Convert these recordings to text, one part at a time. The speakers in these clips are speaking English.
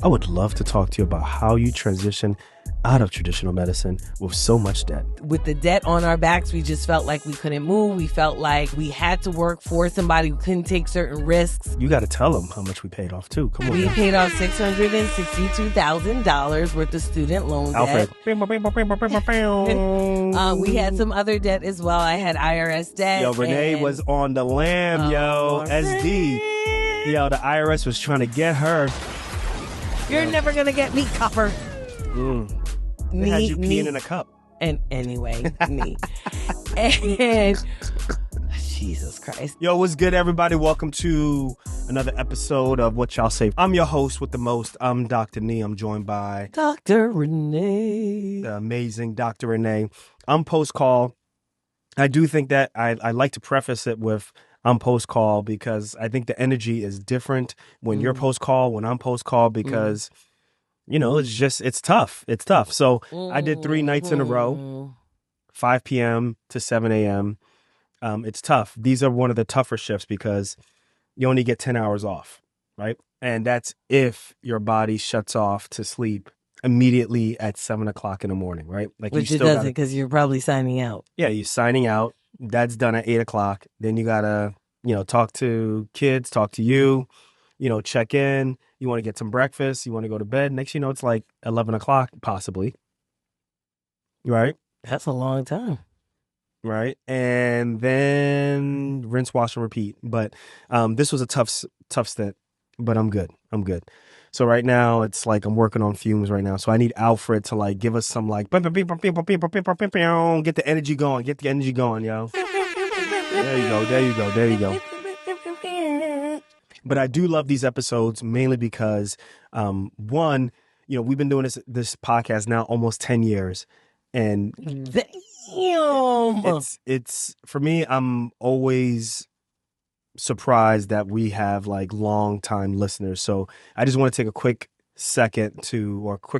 I would love to talk to you about how you transition out of traditional medicine with so much debt. With the debt on our backs, we just felt like we couldn't move. We felt like we had to work for somebody who couldn't take certain risks. You got to tell them how much we paid off, too. Come on. We paid off $662,000 worth of student loan debt. We had some other debt as well. I had IRS debt. Yo, Renee was on the lam, SD. Yo, the IRS was trying to get her. You're never going to get me, copper. They had you peeing in a cup. And anyway, me. And Jesus Christ. Yo, what's good, everybody? Welcome to another episode of What Y'all Say. I'm your host with the most. I'm Dr. Nee. I'm joined by Dr. Renee. The amazing Dr. Renee. I'm post-call. I do think that I like to preface it with I'm post-call because I think the energy is different when you're post-call, when I'm post-call, because, you know, it's tough. It's tough. So I did 3 nights in a row, 5 p.m. to 7 a.m. It's tough. These are one of the tougher shifts because you only get 10 hours off, right? And that's if your body shuts off to sleep immediately at 7 o'clock in the morning, right? Like Which it doesn't because you're probably signing out. Yeah, you're signing out. That's done at 8 o'clock. Then you got to, talk to kids, talk to you, check in. You want to get some breakfast. You want to go to bed. Next, it's like 11 o'clock, possibly. Right? That's a long time. Right. And then rinse, wash, and repeat. But this was a tough stint, but I'm good. So right now it's like I'm working on fumes right now. So I need Alfred to like give us some like get the energy going. Get the energy going, yo. There you go. But I do love these episodes mainly because one, we've been doing this podcast now almost 10 years. And damn. It's for me, I'm always surprised that we have like long time listeners. So I just want to take a quick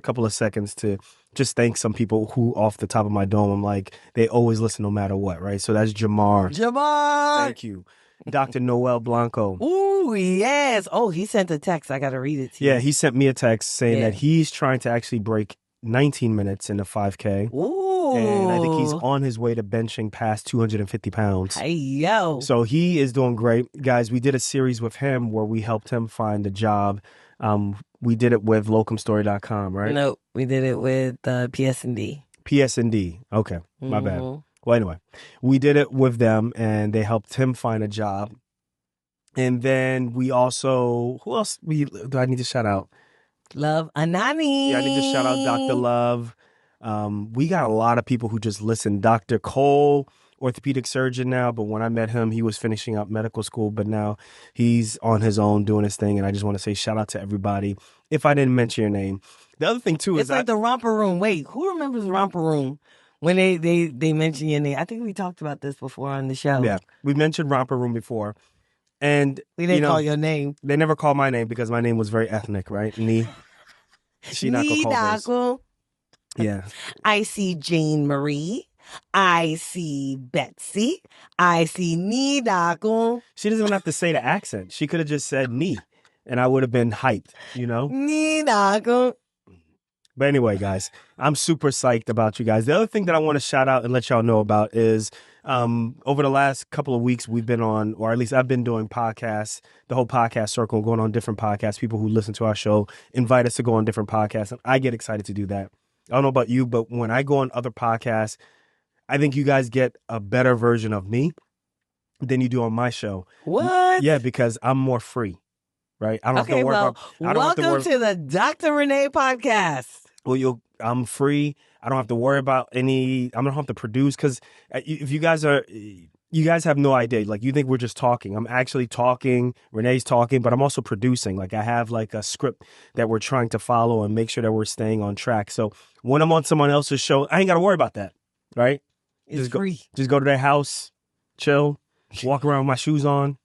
couple of seconds to just thank some people who off the top of my dome, I'm like, they always listen no matter what, right? So that's Jamar. Thank you. Dr. Noel Blanco. Ooh, yes. Oh, he sent a text. I got to read it to you. Yeah, he sent me a text saying that he's trying to actually break 19 minutes in the 5K. Ooh. And I think he's on his way to benching past 250 pounds. Hey, yo. So he is doing great. Guys, we did a series with him where we helped him find a job. We did it with locumstory.com, right? No, we did it with PS&D. PS&D. Okay, my bad. Well, anyway, we did it with them, and they helped him find a job. And then we also, who else do I need to shout out? Love Anani. Yeah, I need to shout out Dr. Love. We got a lot of people who just listen. Dr. Cole, orthopedic surgeon now, but when I met him, he was finishing up medical school, but now he's on his own doing his thing. And I just want to say shout out to everybody. If I didn't mention your name, the other thing too is it's like the romper room. Wait, who remembers romper room when they mention your name? I think we talked about this before on the show. Yeah, we mentioned romper room before, and we didn't call your name. They never called my name because my name was very ethnic, right? Nee. Yeah. I see Jane Marie. I see Betsy. I see Nidako. She doesn't even have to say the accent. She could have just said Nee, and I would have been hyped, Nidako. But anyway, guys, I'm super psyched about you guys. The other thing that I want to shout out and let y'all know about is over the last couple of weeks, we've been on, or at least I've been doing podcasts, the whole podcast circle, going on different podcasts. People who listen to our show invite us to go on different podcasts, and I get excited to do that. I don't know about you, but when I go on other podcasts, I think you guys get a better version of me than you do on my show. What? Yeah, because I'm more free, right? I don't have to worry about. Welcome to the Dr. Renee podcast. Well, I'm free. I don't have to worry about I don't have to produce because if you guys have no idea. Like, you think we're just talking. I'm actually talking. Renee's talking, but I'm also producing. Like, I have like a script that we're trying to follow and make sure that we're staying on track. So when I'm on someone else's show, I ain't got to worry about that, right? It's free. Just go to their house, chill, walk around with my shoes on,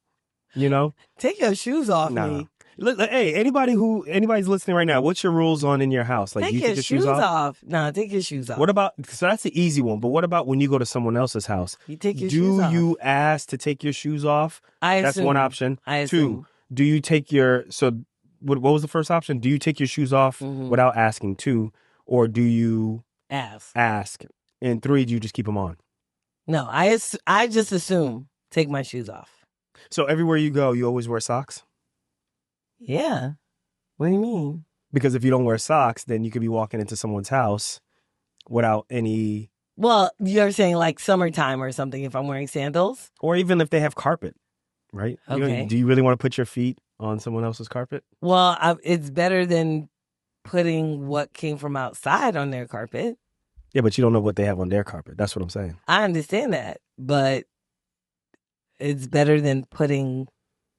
Take your shoes off me. Hey, anybody's listening right now, what's your rules on in your house? Like, take you your take your shoes off? No, take your shoes off. What about, so that's the easy one, but what about when you go to someone else's house? You take your shoes off. Do you ask to take your shoes off? I assume. That's one option. I assume. 2, do you take your, so what was the first option? Do you take your shoes off without asking? 2, or do you ask? And 3, do you just keep them on? No, I just assume take my shoes off. So everywhere you go, you always wear socks? Yeah. What do you mean? Because if you don't wear socks, then you could be walking into someone's house without any... Well, you're saying like summertime or something if I'm wearing sandals? Or even if they have carpet, right? Okay. Do you really want to put your feet on someone else's carpet? Well, it's better than putting what came from outside on their carpet. Yeah, but you don't know what they have on their carpet. That's what I'm saying. I understand that, but it's better than putting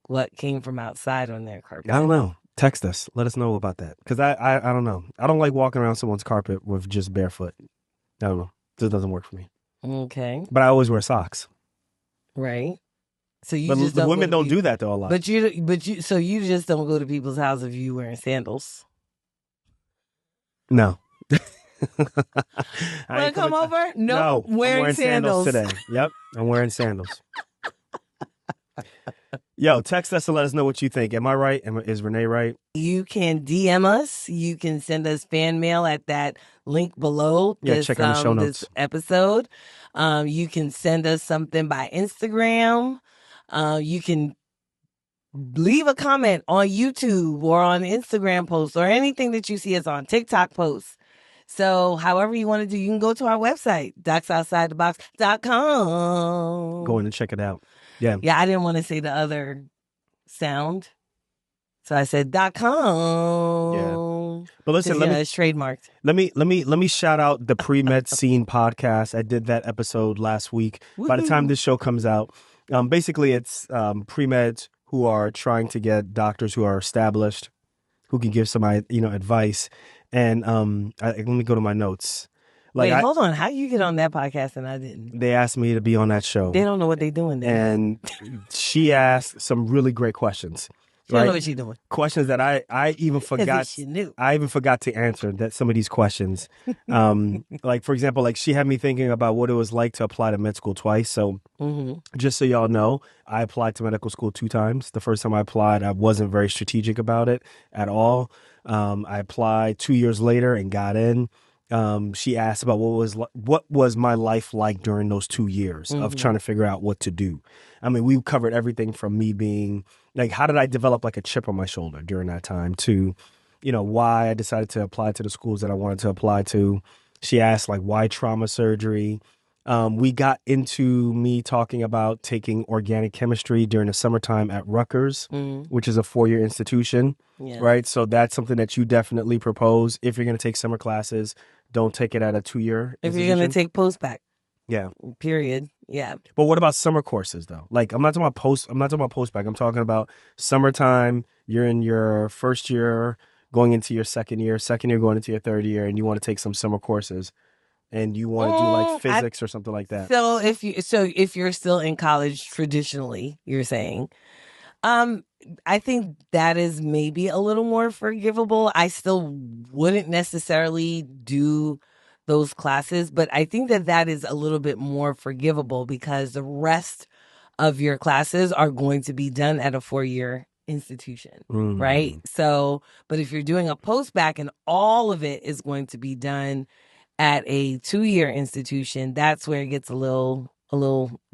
what came from outside on their carpet. I don't know. Text us. Let us know about that. Because I don't know. I don't like walking around someone's carpet with just barefoot. I don't know. This doesn't work for me. Okay. But I always wear socks. Right. So but the women don't do that though a lot. So you just don't go to people's house if you wearing sandals. No. Want to come over? No, I'm wearing sandals today. Yep, I'm wearing sandals. Yo, text us and let us know what you think. Am I right? Is Renee right? You can DM us. You can send us fan mail at that link below check out the show notes. This episode. You can send us something by Instagram. You can leave a comment on YouTube or on Instagram posts or anything that you see us on TikTok posts. So however you want to do, you can go to our website, docsoutsidethebox.com. Go in and check it out. Yeah. Yeah, I didn't want to say the other sound. So I said .com. Yeah. But listen, it's trademarked. Let me shout out the Premed Scene podcast. I did that episode last week. Woo-hoo. By the time this show comes out, basically it's pre-meds who are trying to get doctors who are established, who can give some advice. And let me go to my notes. Wait, hold on. How you get on that podcast and I didn't? They asked me to be on that show. They don't know what they're doing there. And she asked some really great questions. She don't know what she's doing. Questions that I even forgot. She knew. I even forgot to answer some of these questions. Like for example, like she had me thinking about what it was like to apply to med school twice. So just so y'all know, I applied to medical school 2 times. The first time I applied, I wasn't very strategic about it at all. I applied 2 years later and got in. She asked about what was my life like during those 2 years of trying to figure out what to do. I mean, we covered everything from me being like, how did I develop like a chip on my shoulder during that time to, why I decided to apply to the schools that I wanted to apply to. She asked like, why trauma surgery? We got into me talking about taking organic chemistry during the summertime at Rutgers, which is a 4-year institution, right? So that's something that you definitely propose if you're going to take summer classes. Don't take it at a 2-year If you're going to take post-bac. Yeah. Period. Yeah. But what about summer courses though? Like I'm not talking about post-bac. I'm talking about summertime. You're in your first year going into your second year going into your third year, and you want to take some summer courses. And you want to do like physics or something like that. So if you're still in college traditionally, you're saying, I think that is maybe a little more forgivable. I still wouldn't necessarily do those classes, but I think that is a little bit more forgivable because the rest of your classes are going to be done at a 4-year institution, right? So, but if you're doing a post-bac and all of it is going to be done at a 2-year institution, that's where it gets a little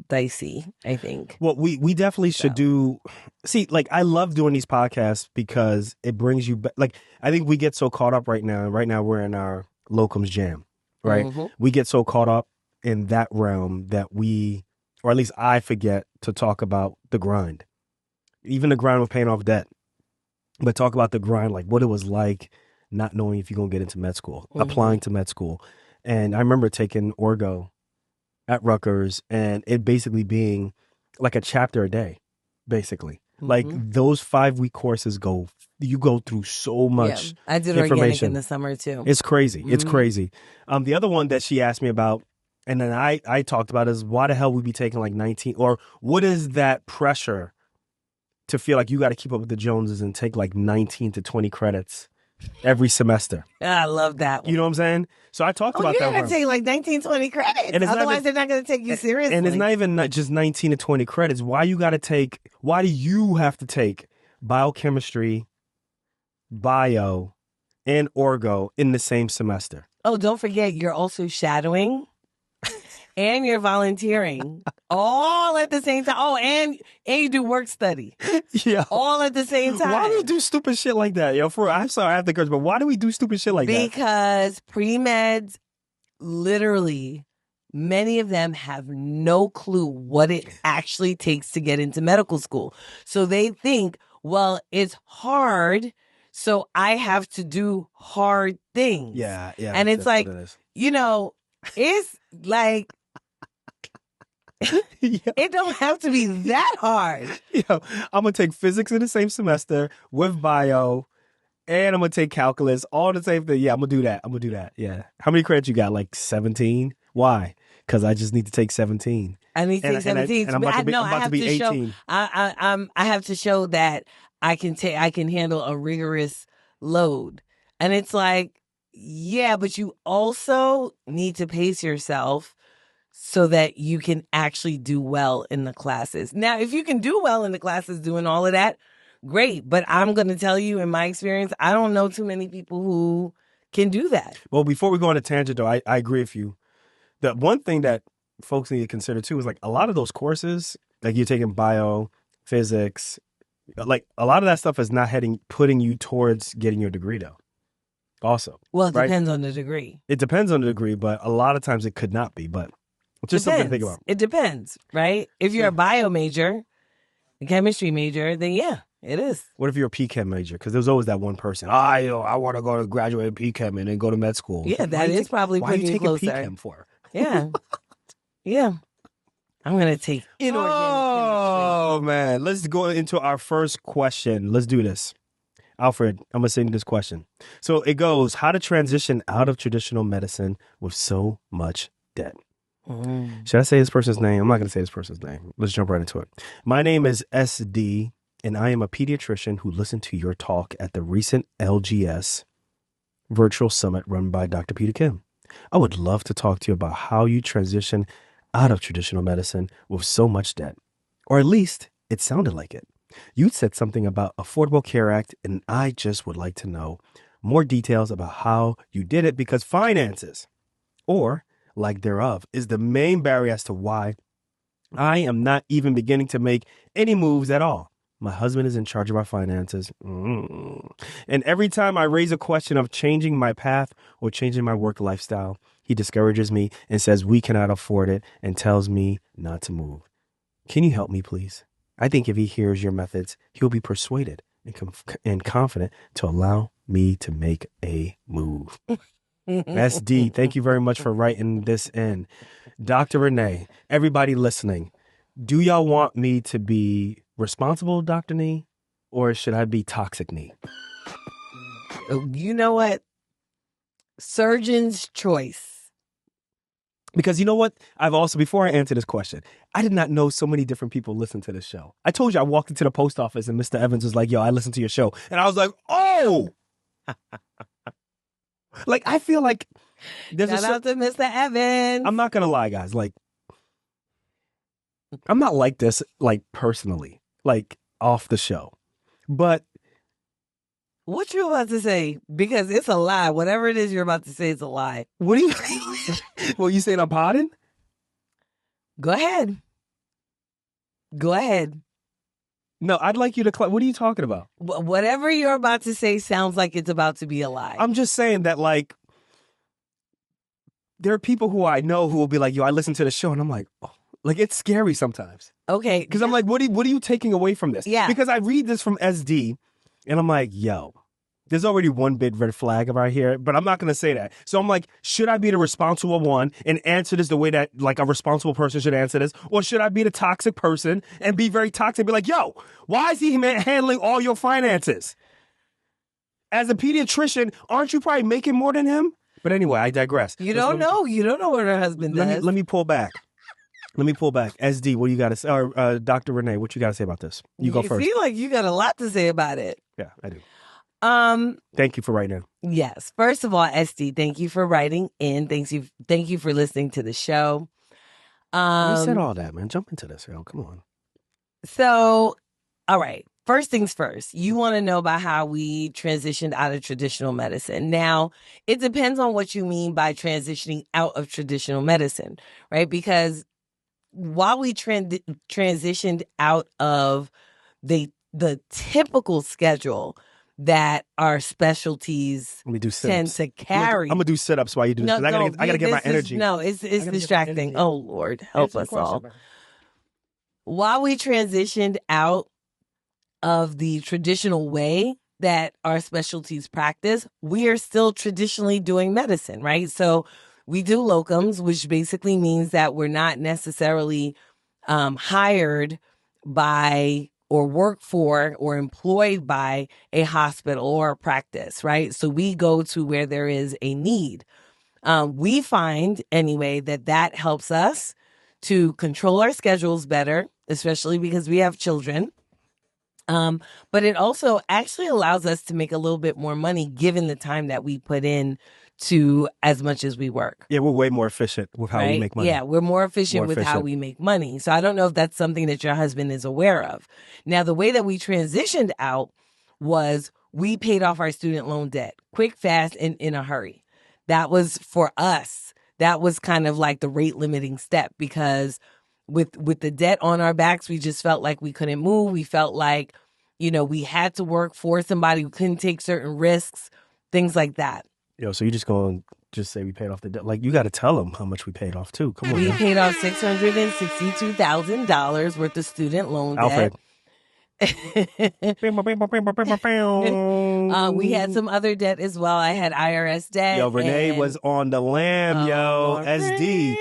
dicey, I think. Well, we definitely should do. See, like I love doing these podcasts because it brings you back. Like I think we get so caught up right now. Right now we're in our Locums jam, right? We get so caught up in that realm that or at least I forget to talk about the grind, even the grind of paying off debt, but talk about the grind, like what it was like. Not knowing if you're going to get into med school, applying to med school. And I remember taking Orgo at Rutgers and it basically being like a chapter a day, basically. Like those 5-week courses you go through so much I did information. Organic in the summer too. It's crazy. It's crazy. The other one that she asked me about, and then I talked about is why the hell we be taking like 19, or what is that pressure to feel like you got to keep up with the Joneses and take like 19 to 20 credits every semester. I love that one. You know what I'm saying? So I talked about that. You're going to take like 19, 20 credits. And otherwise, they're not going to take you seriously. And it's not even just 19 to 20 credits. Why do you have to take biochemistry, bio, and orgo in the same semester. Oh, don't forget, you're also shadowing and you're volunteering all at the same time. Oh, and you do work study Yeah. all at the same time. Why do we do stupid shit like that? Yo, I'm sorry I have to curse, but why do we do stupid shit like that? Because pre-meds, literally, many of them have no clue what it actually takes to get into medical school. So they think, well, it's hard, so I have to do hard things. Yeah. And it's like, it's like, it don't have to be that hard. I'm going to take physics in the same semester with bio, and I'm going to take calculus, all the same thing. Yeah, I'm going to do that. Yeah. How many credits you got? Like 17? Why? Because I just need to take 17. I need to take 17. And I'm about to be 18. I have to show that I can handle a rigorous load. And it's like, yeah, but you also need to pace yourself so that you can actually do well in the classes. Now, if you can do well in the classes doing all of that, great. But I'm going to tell you, in my experience, I don't know too many people who can do that. Well, before we go on a tangent, though, I agree with you. The one thing that folks need to consider, too, is like a lot of those courses, like you're taking bio, physics, like a lot of that stuff is not putting you towards getting your degree, though. Also. Well, it depends on the degree. It depends on the degree, but a lot of times it could not be. But it's just something to think about. It depends, right? If you're a bio major, a chemistry major, then yeah, it is. What if you're a PChem major? Because there's always that one person. I want to go to graduate PChem and then go to med school. Yeah, that is probably putting you closer. Why are you taking PChem for? Yeah. Yeah. I'm going to take inorganic chemistry. Man. Let's go into our first question. Let's do this. Alfred, I'm going to send you this question. So it goes, how to transition out of traditional medicine with so much debt? Should I say this person's name? I'm not going to say this person's name. Let's jump right into it. My name is SD, and I am a pediatrician who listened to your talk at the recent LGS virtual summit run by Dr. Peter Kim. I would love to talk to you about how you transition out of traditional medicine with so much debt, or at least it sounded like it. You said something about Affordable Care Act, and I just would like to know more details about how you did it, because finances, or lack thereof, is the main barrier as to why I am not even beginning to make any moves at all. My husband is in charge of our finances. And every time I raise a question of changing my path or changing my work lifestyle, he discourages me and says we cannot afford it and tells me not to move. Can you help me, please? I think if he hears your methods, he'll be persuaded and confident to allow me to make a move. SD, thank you very much for writing this in. Dr. Renee, everybody listening, do y'all want me to be responsible, Dr. Nee, or should I be toxic Nee? You know what? Surgeon's choice. Because you know what? I've also, before I answer this question, I did not know so many different people listen to this show. I told you I walked into the post office and Mr. Evans was like, yo, I listened to your show. And I was like, oh! Like, I feel like there's Shout out to Mr. Evans. I'm not going to lie, guys. Like, I'm not like this, like, personally, like, off the show. But what you about to say? Because it's a lie. Whatever it is you're about to say is a lie. What do you... Well, you saying I'm pardon? Go ahead. Go ahead. No, I'd like you to... What are you talking about? Whatever you're about to say sounds like it's about to be a lie. I'm just saying that, like, there are people who I know who will be like, yo, I listen to the show, and I'm like, oh, like, it's scary sometimes. Okay. Because I'm like, what are you taking away from this? Yeah. Because I read this from SD, and I'm like, yo, there's already one big red flag right here, but I'm not going to say that. So I'm like, should I be the responsible one and answer this the way that, like, a responsible person should answer this? Or should I be the toxic person and be very toxic, be like, yo, why is he handling all your finances? As a pediatrician, aren't you probably making more than him? But anyway, I digress. You don't know. You don't know what her husband does. Let me pull back. SD, what do you got to say? Or Dr. Renee, what you got to say about this? You go first. I feel like you got a lot to say about it. Yeah, I do. Thank you for writing in. Yes. First of all, SD, thank you for writing in. Thank you for listening to the show. You said all that, man. Jump into this, girl. Come on. So, all right. first things first, you want to know about how we transitioned out of traditional medicine. Now, it depends on what you mean by transitioning out of traditional medicine, right? Because while we transitioned out of the typical schedule that our specialties Let me do tend sit-ups. to I'm carry. gonna do sit-ups while you do this No, because don't. I gotta get my energy. No, it's distracting. Oh Lord, help Answer the us question, all. man. While we transitioned out of the traditional way that our specialties practice, we are still traditionally doing medicine, right? So we do locums, which basically means that we're not necessarily hired by or work for or employed by a hospital or a practice, right? So we go to where there is a need. We find anyway that helps us to control our schedules better, especially because we have children. But it also actually allows us to make a little bit more money given the time that we put in to as much as we work. Yeah, we're way more efficient with how we Right? make money. Yeah, we're more efficient More with how efficient. we make money. So I don't know if that's something that your husband is aware of. Now, the way that we transitioned out was we paid off our student loan debt quick, fast, and in a hurry. That was for us. That was kind of like the rate limiting step because with the debt on our backs, we just felt like we couldn't move. We felt like, we had to work for somebody who couldn't take certain risks, things like that. Yo, so you just gonna just say we paid off the debt? Like, you got to tell them how much we paid off too. Come on, We man. paid off $662,000 worth of student loan Alfred. debt. We had some other debt as well. I had IRS debt. Yo, Renee and- was on the lam, yo. SD.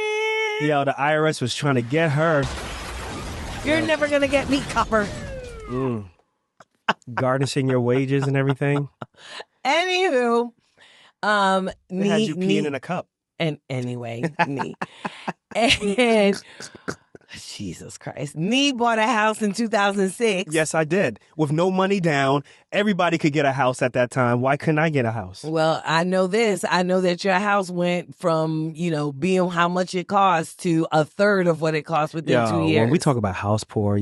Yo, the IRS was trying to get her. You're never gonna get me, copper. Garnishing your wages and everything. Anywho, They had you peeing in a cup. And anyway, me. And Jesus Christ. Nee bought a house in 2006. Yes, I did. With no money down, everybody could get a house at that time. Why couldn't I get a house? Well, I know this. I know that your house went from, being how much it cost to a third of what it cost within 2 years. When we talk about house poor,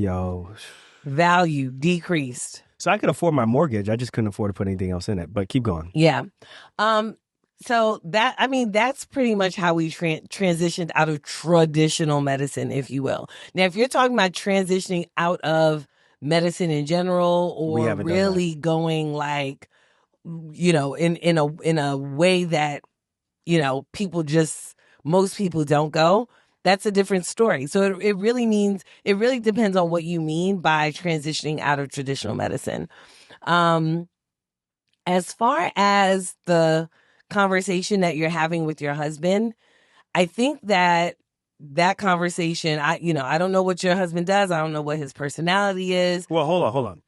Value decreased. So I could afford my mortgage. I just couldn't afford to put anything else in it. But keep going. Yeah. So that's pretty much how we transitioned out of traditional medicine, if you will. Now, if you're talking about transitioning out of medicine in general, or really going like, in a way that, most people don't go, that's a different story. So it really depends on what you mean by transitioning out of traditional medicine. As far as the conversation that you're having with your husband, I think that conversation, I don't know what your husband does. I don't know what his personality is. Well, hold on.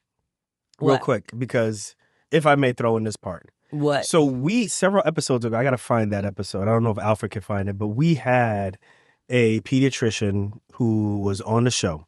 Real quick, because if I may throw in this part. What? So several episodes ago, I got to find that episode. I don't know if Alfred can find it, but we had a pediatrician who was on the show.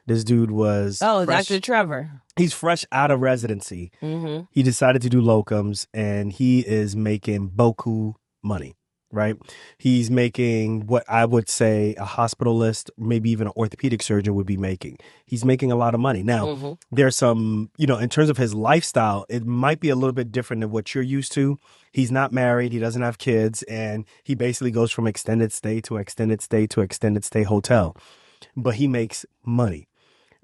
This dude was Dr. Trevor. He's fresh out of residency. Mm-hmm. He decided to do locums, and he is making boku money, right? He's making what I would say a hospitalist, maybe even an orthopedic surgeon would be making. He's making a lot of money. Now, there's some, in terms of his lifestyle, it might be a little bit different than what you're used to. He's not married. He doesn't have kids. And he basically goes from extended stay to extended stay to extended stay hotel. But he makes money.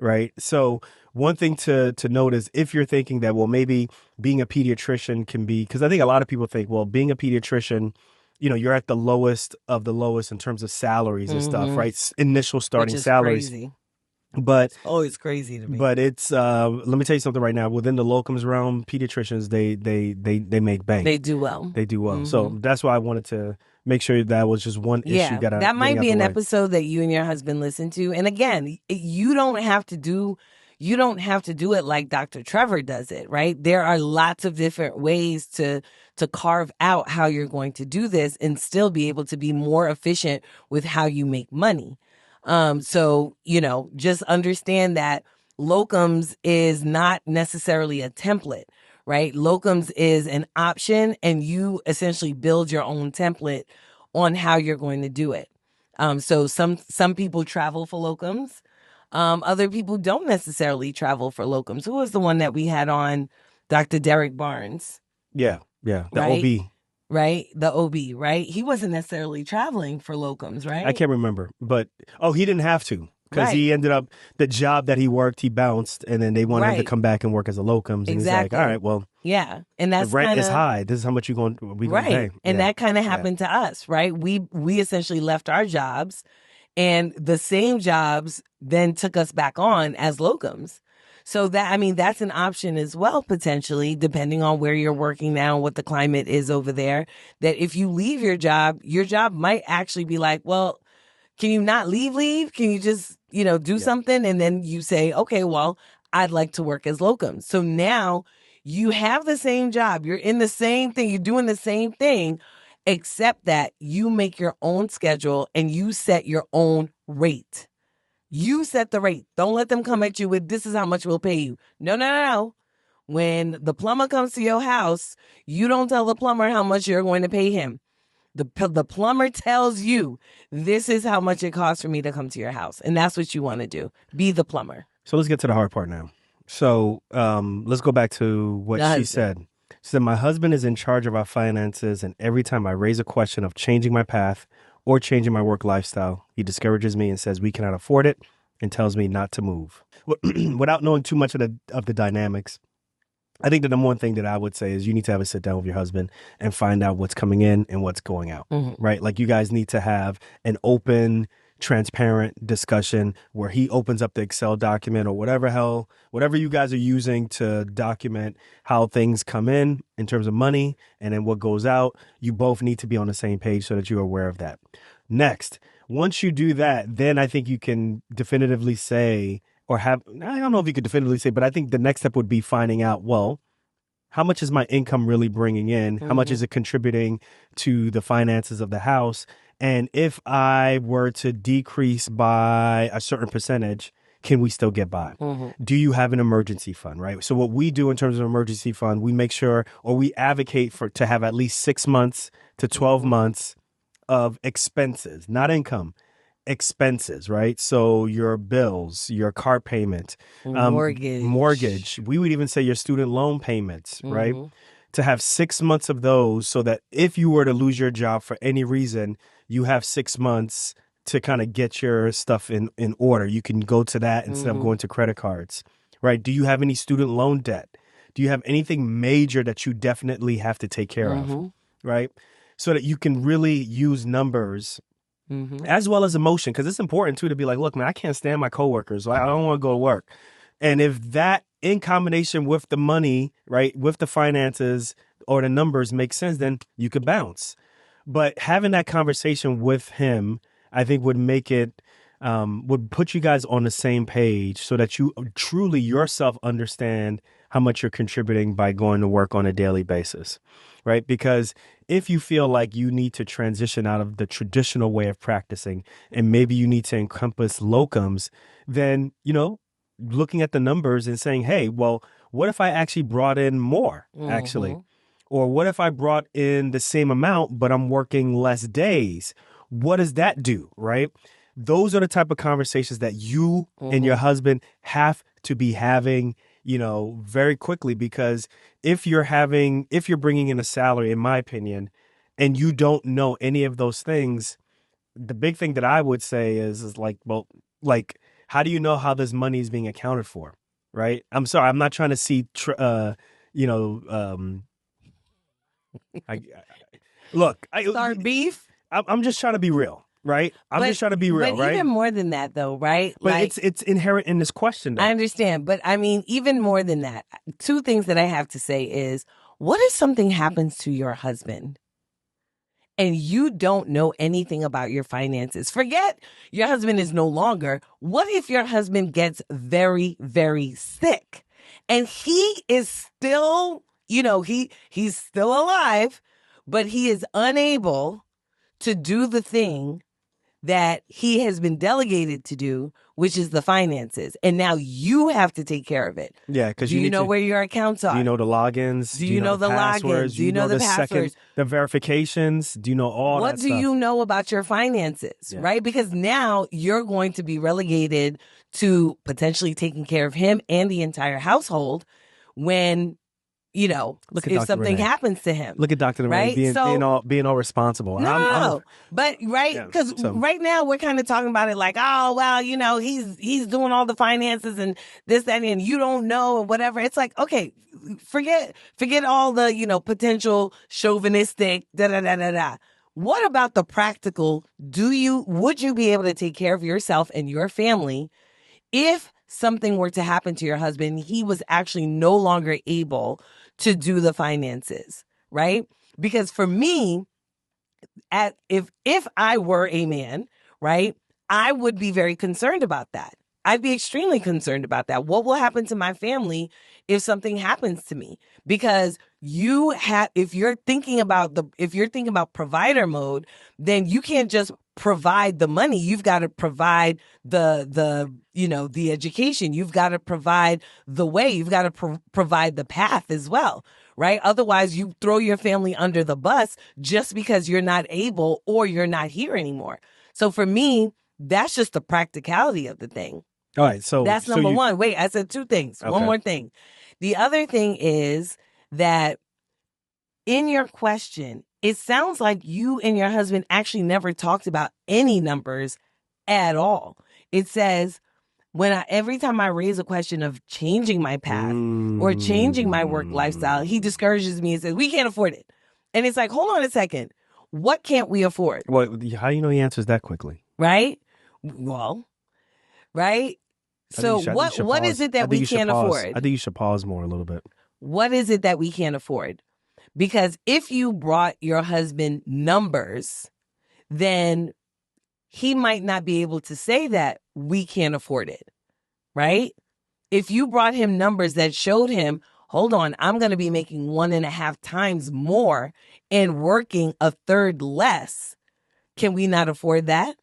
Right. So one thing to note is if you're thinking that, well, maybe being a pediatrician can be, because I think a lot of people think, well, being a pediatrician, you're at the lowest of the lowest in terms of salaries and stuff, right? Initial starting salaries. Crazy. But it's crazy to me. But it's let me tell you something right now. Within the locums realm, pediatricians they make bank. They do well. They do well. So that's why I wanted to make sure that was just one issue. That might be an episode that you and your husband listen to. And again, you don't have to do it like Dr. Trevor does it, right? There are lots of different ways to carve out how you're going to do this and still be able to be more efficient with how you make money. So, just understand that locums is not necessarily a template, right? Locums is an option, and you essentially build your own template on how you're going to do it. So some people travel for locums. Other people don't necessarily travel for locums. Who was the one that we had on? Dr. Derek Barnes, Yeah. The right? OB. Right? The OB, right? He wasn't necessarily traveling for locums, right? I can't remember, but he didn't have to because Right. he ended up the job that he worked, he bounced, and then they wanted him to Right. come back and work as a locums, and Exactly. he's like, all right, well, Yeah. And the that's rent is kinda high. This is how much we going to pay. right. And Yeah. that kind of happened to us, right? We essentially left our jobs, and the same jobs then took us back on as locums. So that, I mean, that's an option as well, potentially, depending on where you're working now and what the climate is over there. That if you leave your job might actually be like, well, can you not leave? Can you just, do something? And then you say, okay, well, I'd like to work as locums. So now you have the same job. You're in the same thing. You're doing the same thing, except that you make your own schedule and you set your own rate. You set the rate. Don't let them come at you with, this is how much we'll pay you. No. When the plumber comes to your house, you don't tell the plumber how much you're going to pay him. The plumber tells you, this is how much it costs for me to come to your house. And that's what you want to do. Be the plumber. So let's get to the hard part now. So let's go back to what she said. She said, my husband is in charge of our finances, and every time I raise a question of changing my path or changing my work lifestyle, he discourages me and says we cannot afford it and tells me not to move. Without knowing too much of the dynamics, I think the number one thing that I would say is you need to have a sit down with your husband and find out what's coming in and what's going out, right? Like you guys need to have an open, transparent discussion where he opens up the Excel document or whatever you guys are using to document how things come in terms of money, and then what goes out. You both need to be on the same page so that you're aware of that. Next, once you do that, then I think you can definitively say, or have, I don't know if you could definitively say, but I think the next step would be finding out, well, how much is my income really bringing in? How much is it contributing to the finances of the house? And if I were to decrease by a certain percentage, can we still get by? Do you have an emergency fund, right? So what we do in terms of emergency fund, we make sure, or we advocate to have at least 6 months to 12 months of expenses, not income, expenses, right? So your bills, your car payment, mortgage. We would even say your student loan payments, right? To have 6 months of those so that if you were to lose your job for any reason, you have 6 months to kind of get your stuff in order. You can go to that instead of going to credit cards, right? Do you have any student loan debt? Do you have anything major that you definitely have to take care of, right? So that you can really use numbers as well as emotion, because it's important too to be like, look, man, I can't stand my coworkers, so I don't want to go to work. And if that in combination with the money, right, with the finances or the numbers makes sense, then you could bounce. But having that conversation with him, I think would make it, would put you guys on the same page so that you truly yourself understand how much you're contributing by going to work on a daily basis, right? Because if you feel like you need to transition out of the traditional way of practicing and maybe you need to encompass locums, then, looking at the numbers and saying, hey, well, what if I actually brought in more, actually? Or what if I brought in the same amount, but I'm working less days? What does that do, right? Those are the type of conversations that you and your husband have to be having, very quickly, because if you're bringing in a salary, in my opinion, and you don't know any of those things, the big thing that I would say is like, well, like, how do you know how this money is being accounted for, right? I'm sorry, I'm not trying to see, Start beef. I'm just trying to be real. Right? I'm just trying to be real, but right? Even more than that, though, right? But it's inherent in this question, though. I understand. But I mean, even more than that, two things that I have to say is, what if something happens to your husband and you don't know anything about your finances? Forget your husband is no longer. What if your husband gets very, very sick and he is still, he's still alive, but he is unable to do the thing that he has been delegated to do, which is the finances. And now you have to take care of it. Yeah, because Do you know where your accounts are? Do you know the logins? Do you know the passwords? logins? Do you know the passwords? The verifications? Do you know all that What stuff? do you know about your finances, right? Because now you're going to be relegated to potentially taking care of him and the entire household when, you know, if something happens to him. Look at Dr. Renee being all responsible. No, but because right now we're kind of talking about it like, oh, well, you know, he's doing all the finances and this, that, and you don't know and whatever. It's like, okay, forget all the, you know, potential chauvinistic da. What about the practical? Would you be able to take care of yourself and your family if something were to happen to your husband, he was actually no longer able to do the finances, right? Because for me, if I were a man, right, I would be very concerned about that. I'd be extremely concerned about that. What will happen to my family if something happens to me? Because if you're thinking about provider mode, then you can't just provide the money. You've got to provide the education. You've got to provide the way. You've got to provide the path as well, right? Otherwise, you throw your family under the bus just because you're not able or you're not here anymore. So for me, that's just the practicality of the thing. All right, so that's number one. Wait, I said two things. Okay. One more thing. The other thing is that in your question, it sounds like you and your husband actually never talked about any numbers at all. It says, every time I raise a question of changing my path or changing my work lifestyle, he discourages me and says, we can't afford it. And it's like, hold on a second. What can't we afford? Well, how do you know he answers that quickly? Right? Well, right? So what is it that we can't afford? I think you should pause more a little bit. What is it that we can't afford? Because if you brought your husband numbers, then he might not be able to say that we can't afford it, right? If you brought him numbers that showed him, hold on, I'm going to be making 1.5 times more and working a third less, can we not afford that?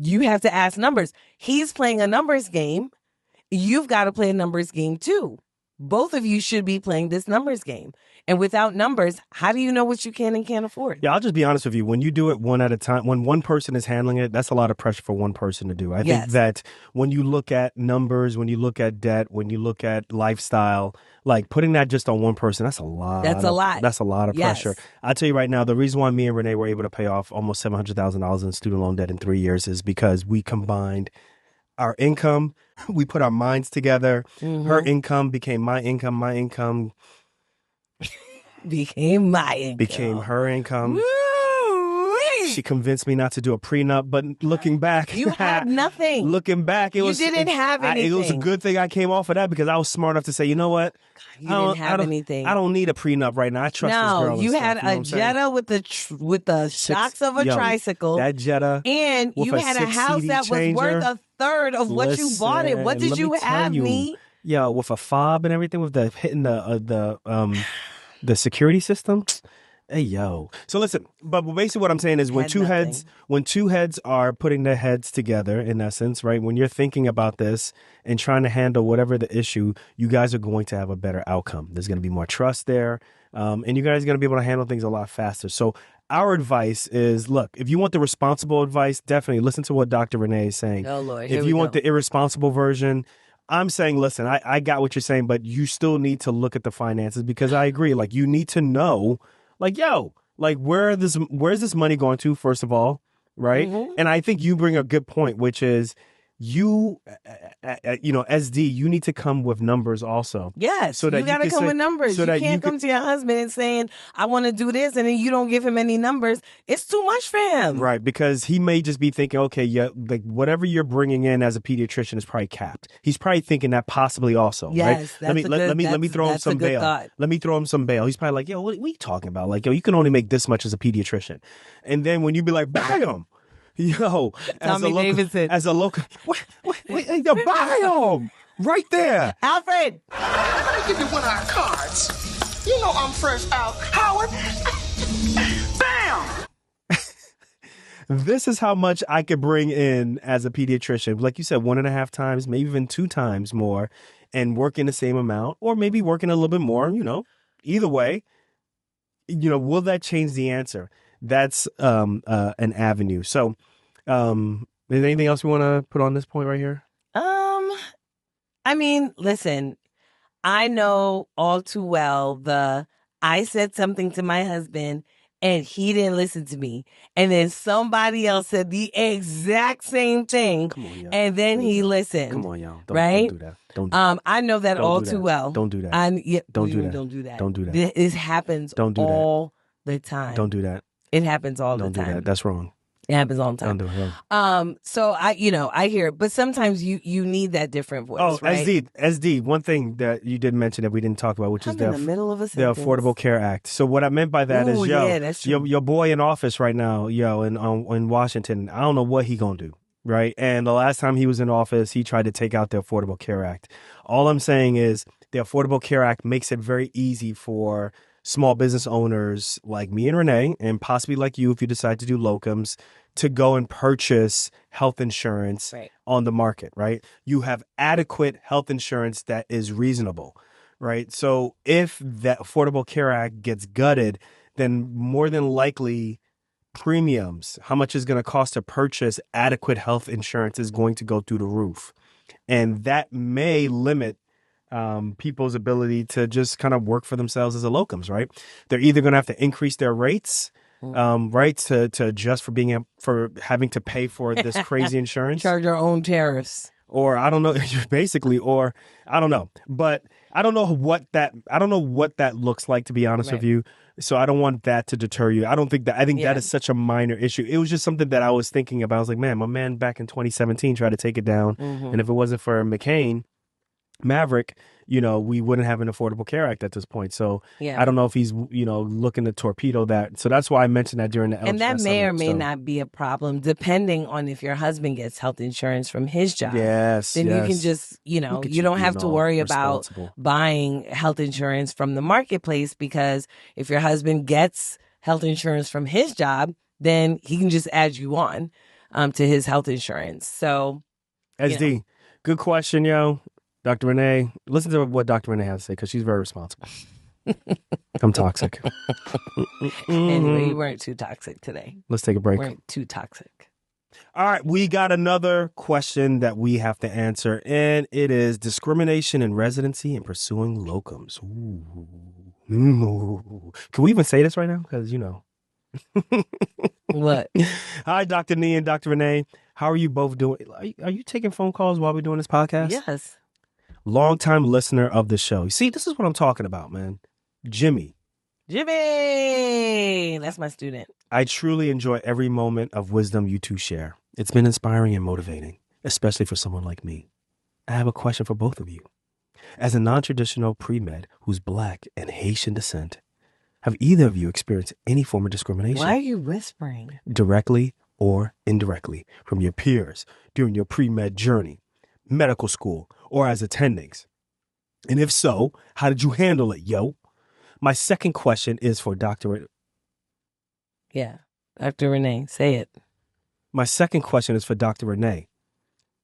You have to ask numbers. He's playing a numbers game. You've got to play a numbers game too. Both of you should be playing this numbers game. And without numbers, how do you know what you can and can't afford? Yeah, I'll just be honest with you. When you do it one at a time, when one person is handling it, that's a lot of pressure for one person to do. I think that when you look at numbers, when you look at debt, when you look at lifestyle, like putting that just on one person, that's a lot. That's a lot of pressure. I'll tell you right now, the reason why me and Renee were able to pay off almost $700,000 in student loan debt in 3 years is because we combined our income. We put our minds together. Mm-hmm. Her income became my income. My income became my income. Became her income. Woo-wee. She convinced me not to do a prenup, but looking back, you had nothing. Looking back, you didn't have anything. It was a good thing I came off of that because I was smart enough to say, you know what? You didn't have anything. I don't need a prenup right now. I trust this girl. No, you had a Jetta with the shocks of a tricycle. That Jetta, and you had a house that was worth a third of what you bought it. What did you have, me? Yeah, with a fob and everything, with hitting the security system. Hey, yo. So listen, but basically what I'm saying is when two heads are putting their heads together, in essence, right? When you're thinking about this and trying to handle whatever the issue, you guys are going to have a better outcome. There's going to be more trust there. And you guys are going to be able to handle things a lot faster. So our advice is, look, if you want the responsible advice, definitely listen to what Dr. Renee is saying. Oh, Lord. If you want the irresponsible version, I'm saying, listen, I got what you're saying, but you still need to look at the finances because I agree. Like, you need to know, like, yo, like, where's this money going to, first of all, right? Mm-hmm. And I think you bring a good point, which is you, SD, you need to come with numbers also. Yes, so that you got to come with numbers. So you can't come to your husband and saying, I want to do this, and then you don't give him any numbers. It's too much for him. Right, because he may just be thinking, okay, yeah, like whatever you're bringing in as a pediatrician is probably capped. He's probably thinking that possibly also. Yes, right? Let me throw him some bail. Thought. Let me throw him some bail. He's probably like, yo, what are you talking about? Like, yo, you can only make this much as a pediatrician. And then when you be like, bam! Yo, Tommy Davidson. As a local, wait, yo, buy him right there. Alfred. Let me give you one of our cards. You know I'm fresh out. Howard. Bam! this is how much I could bring in as a pediatrician. Like you said, 1.5 times, maybe even 2 times more, and working the same amount, or maybe working a little bit more, either way, will that change the answer? That's an avenue. So, is there anything else we want to put on this point right here? I mean, listen, I know all too well I said something to my husband and he didn't listen to me. And then somebody else said the exact same thing. Come on, y'all. And then he listened. Come on, y'all. Right? Don't do that. Don't do that. I know that Don't all do that. too well. Don't do that. Don't do that. Don't do that. Don't do that. This happens Don't do that. all the time. Don't do that. It happens all Don't the time. do that. That's wrong. It happens all the time. Don't do it. So I hear it, but sometimes you need that different voice, right? SD. One thing that you did mention that we didn't talk about, which is in the middle of a the sentence. Affordable Care Act. So what I meant by that is, that's true. your boy in office right now, in Washington, I don't know what he gonna do, right? And the last time he was in office, he tried to take out the Affordable Care Act. All I'm saying is the Affordable Care Act makes it very easy for small business owners like me and Renee, and possibly like you if you decide to do locums, to go and purchase health insurance on the market, right? You have adequate health insurance that is reasonable, right? So if that Affordable Care Act gets gutted, then more than likely premiums, how much it's going to cost to purchase adequate health insurance, is going to go through the roof. And that may limit people's ability to just kind of work for themselves as a locums, right? They're either going to have to increase their rates, right, to adjust for having to pay for this crazy insurance, charge our own tariffs, or I don't know, basically, or I don't know, but I don't know what that looks like, to be honest with you. So I don't want that to deter you. I think that is such a minor issue. It was just something that I was thinking about. I was like, man, my man back in 2017 tried to take it down, and if it wasn't for Maverick, we wouldn't have an Affordable Care Act at this point. So I don't know if he's, looking to torpedo that. So that's why I mentioned that during the and that may or may not be a problem, depending on if your husband gets health insurance from his job. Yes. Then you can just, you don't have to worry about buying health insurance from the marketplace, because if your husband gets health insurance from his job, then he can just add you on to his health insurance. So, SD, good question, yo. Dr. Renee, listen to what Dr. Renee has to say, because she's very responsible. I'm toxic. Anyway, you weren't too toxic today. Let's take a break. You weren't too toxic. All right, we got another question that we have to answer, and it is discrimination in residency and pursuing locums. Ooh. Can we even say this right now? Because, What? Hi, Dr. Nee and Dr. Renee. How are you both doing? Are you taking phone calls while we're doing this podcast? Yes. Longtime listener of the show. See, this is what I'm talking about, man. Jimmy, that's my student. I truly enjoy every moment of wisdom you two share. It's been inspiring and motivating, especially for someone like me. I have a question for both of you. As a non-traditional pre-med who's Black and Haitian descent, have either of you experienced any form of discrimination? Why are you whispering? Directly or indirectly, from your peers during your pre-med journey, medical school, or as attendings? And if so, how did you handle it, yo? My second question is for Dr. Dr. Renee, say it. My second question is for Dr. Renee.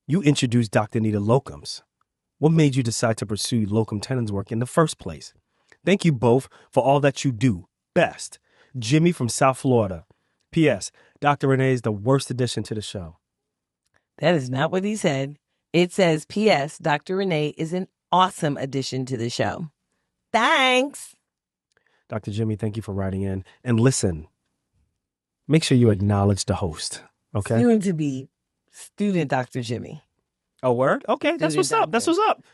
You introduced Dr. Nita Locums. What made you decide to pursue locum tenens work in the first place? Thank you both for all that you do. Best. Jimmy from South Florida. P.S. Dr. Renee is the worst addition to the show. That is not what he said. It says, P.S. Dr. Renee is an awesome addition to the show. Thanks. Dr. Jimmy, thank you for writing in. And listen, make sure you acknowledge the host, okay? Soon to be student Dr. Jimmy. A word? Okay, that's what's up. That's what's up.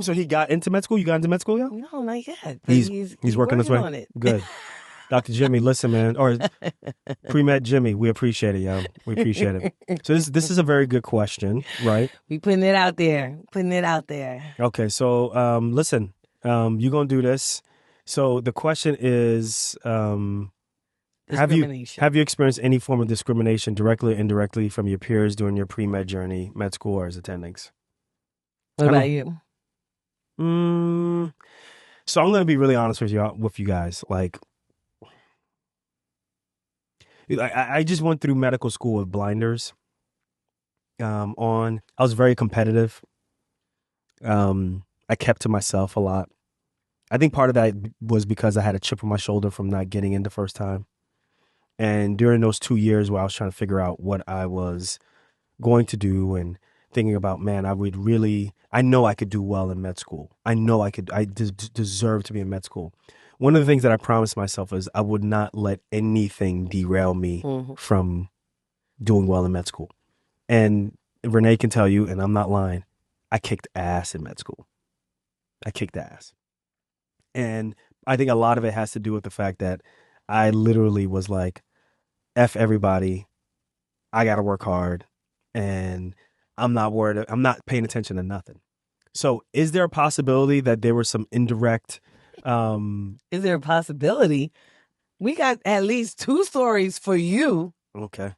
So he got into med school? You got into med school, yeah? No, not yet. He's working his way. On it. Good. Dr. Jimmy, listen, man. Or Pre-Med Jimmy, we appreciate it, yo. We appreciate it. So this is a very good question, right? We putting it out there. Okay, so listen, you're going to do this. So the question is, have you experienced any form of discrimination directly or indirectly from your peers during your pre-med journey, med school, or as attendings? What about you? So I'm going to be really honest with you guys. Like, I just went through medical school with blinders on. I was very competitive. I kept to myself a lot. I think part of that was because I had a chip on my shoulder from not getting in the first time. And during those 2 years where I was trying to figure out what I was going to do and thinking about, man, I know I could do well in med school. I know I deserve to be in med school. One of the things that I promised myself is I would not let anything derail me from doing well in med school. And Renee can tell you, and I'm not lying, I kicked ass in med school. I kicked ass. And I think a lot of it has to do with the fact that I literally was like, F everybody. I got to work hard. And I'm not worried. I'm not paying attention to nothing. So is there a possibility that there was some indirect... Is there a possibility? We got at least 2 stories for you. Okay.